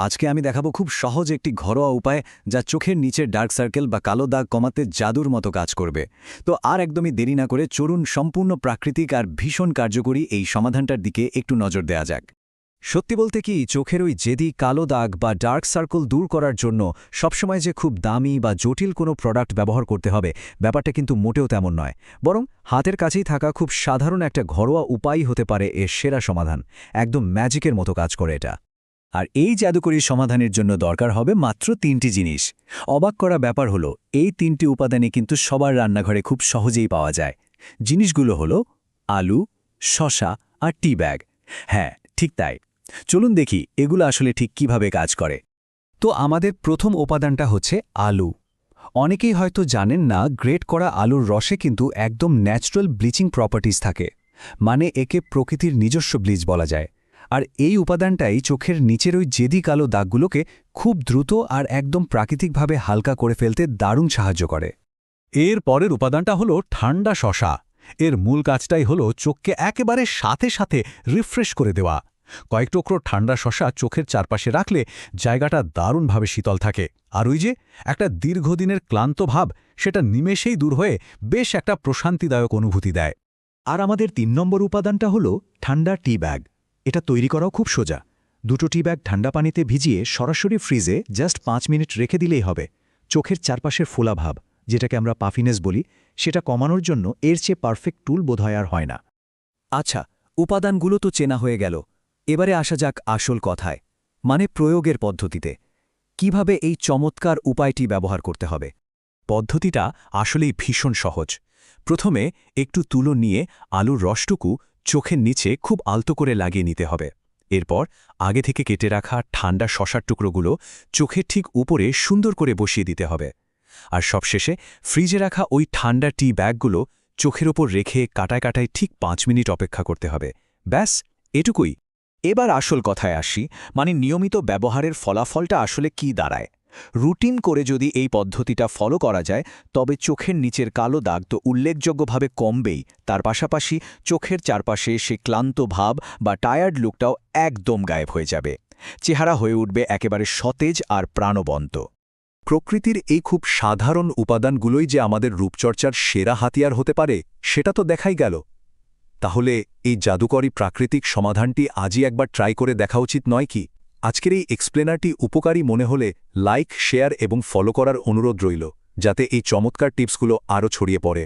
আজকে আমি দেখাবো খুব সহজ একটি ঘরোয়া উপায় যা চোখের নিচের ডার্ক সার্কেল বা কালো দাগ কমাতে জাদুর মতো কাজ করবে। তো আর একদমই দেরি না করে চলুন সম্পূর্ণ প্রাকৃতিক আর ভীষণ কার্যকরী এই সমাধানটার দিকে একটু নজর দেয়া যাক। সত্যি বলতে কি, চোখের ওই জেদি কালো দাগ বা ডার্ক সার্কেল দূর করার জন্য সবসময় যে খুব দামি বা জটিল কোনো প্রোডাক্ট ব্যবহার করতে হবে, ব্যাপারটা কিন্তু মোটেও তেমন নয়। বরং হাতের কাছেই থাকা খুব সাধারণ একটা ঘরোয়া উপায়ই হতে পারে এর সেরা সমাধান। একদম ম্যাজিকের মতো কাজ করে এটা। আর এই জাদুকরী সমাধানের জন্য দরকার হবে মাত্র ৩টি জিনিস। অবাক করা ব্যাপার হলো, এই ৩টি উপাদানে কিন্তু সবার রান্নাঘরে খুব সহজেই পাওয়া যায়। জিনিসগুলো হলো আলু, শসা আর টি ব্যাগ। হ্যাঁ, ঠিক তাই। চলুন দেখি এগুলো আসলে ঠিক কিভাবে কাজ করে। তো আমাদের প্রথম উপাদানটা হচ্ছে আলু। অনেকেই হয়তো জানেন না, গ্রেট করা আলুর রসে কিন্তু একদম ন্যাচারাল ব্লিচিং প্রপার্টিজ থাকে। মানে একে প্রকৃতির নিজস্ব ব্লিচ বলা যায়। আর এই উপাদানটাই চোখের নিচের ওই জেদি কালো দাগগুলোকে খুব দ্রুত আর একদম প্রাকৃতিকভাবে হালকা করে ফেলতে দারুণ সাহায্য করে। এর পরের উপাদানটা হলো ঠান্ডা শসা। এর মূল কাজটাই হলো চোখকে একেবারে সাথে সাথে রিফ্রেশ করে দেওয়া। কয়েক টুকরো ঠান্ডা শসা চোখের চারপাশে রাখলে জায়গাটা দারুণভাবে শীতল থাকে, আর ওই যে একটা দীর্ঘদিনের ক্লান্ত ভাব, সেটা নিমেষেই দূর হয়ে বেশ একটা প্রশান্তিদায়ক অনুভূতি দেয়। আর আমাদের ৩ নম্বর উপাদানটা হলো ঠান্ডা টি ব্যাগ। এটা তৈরি করাও খুব সোজা। দুটো টি ব্যাগ ঠান্ডা পানিতে ভিজিয়ে সরাসরি ফ্রিজে জাস্ট ৫ মিনিট রেখে দিলেই হবে। চোখের চারপাশের ফোলা ভাব, যেটাকে আমরা পাফিনেস বলি, সেটা কমানোর জন্য এর চেয়ে পারফেক্ট টুল বোধহয় আর হয় না। আচ্ছা, উপাদানগুলো তো চেনা হয়ে গেল। এবারে আসা যাক আসল কথায়, মানে প্রয়োগের পদ্ধতিতে। কিভাবে এই চমৎকার উপায়টি ব্যবহার করতে হবে? পদ্ধতিটা আসলেই ভীষণ সহজ। প্রথমে একটু তুলো নিয়ে আলুর রসটুকু চোখের নিচে খুব আলতো করে লাগিয়ে নিতে হবে। এরপর আগে থেকে কেটে রাখা ঠান্ডা শসার টুকরোগুলো চোখের ঠিক উপরে সুন্দর করে বসিয়ে দিতে হবে। আর সবশেষে ফ্রিজে রাখা ওই ঠান্ডা টি ব্যাগগুলো চোখের ওপর রেখে কাটায় কাটায় ঠিক ৫ মিনিট অপেক্ষা করতে হবে। ব্যাস, এটুকুই। এবার আসল কথায় আসি, মানে নিয়মিত ব্যবহারের ফলাফলটা আসলে কি দাঁড়ায়। রুটিন করে যদি এই পদ্ধতিটা ফলো করা যায়, তবে চোখের নিচের কালো দাগ তো উল্লেখযোগ্যভাবে কমবেই, তার পাশাপাশি চোখের চারপাশে সে ক্লান্ত ভাব বা টায়ার্ড লুকটাও একদম গায়েব হয়ে যাবে। চেহারা হয়ে উঠবে একেবারে সতেজ আর প্রাণবন্ত। প্রকৃতির এই খুব সাধারণ উপাদানগুলোই যে আমাদের রূপচর্চার সেরা হাতিয়ার হতে পারে, সেটা তো দেখাই গেল। তাহলে এই জাদুকরী প্রাকৃতিক সমাধানটি আজই একবার ট্রাই করে দেখা উচিত নয় কি? আজকের এই এক্সপ্লেনারটি উপকারী মনে হলে লাইক, শেয়ার এবং ফলো করার অনুরোধ রইল, যাতে এই চমৎকার টিপসগুলো আরও ছড়িয়ে পড়ে।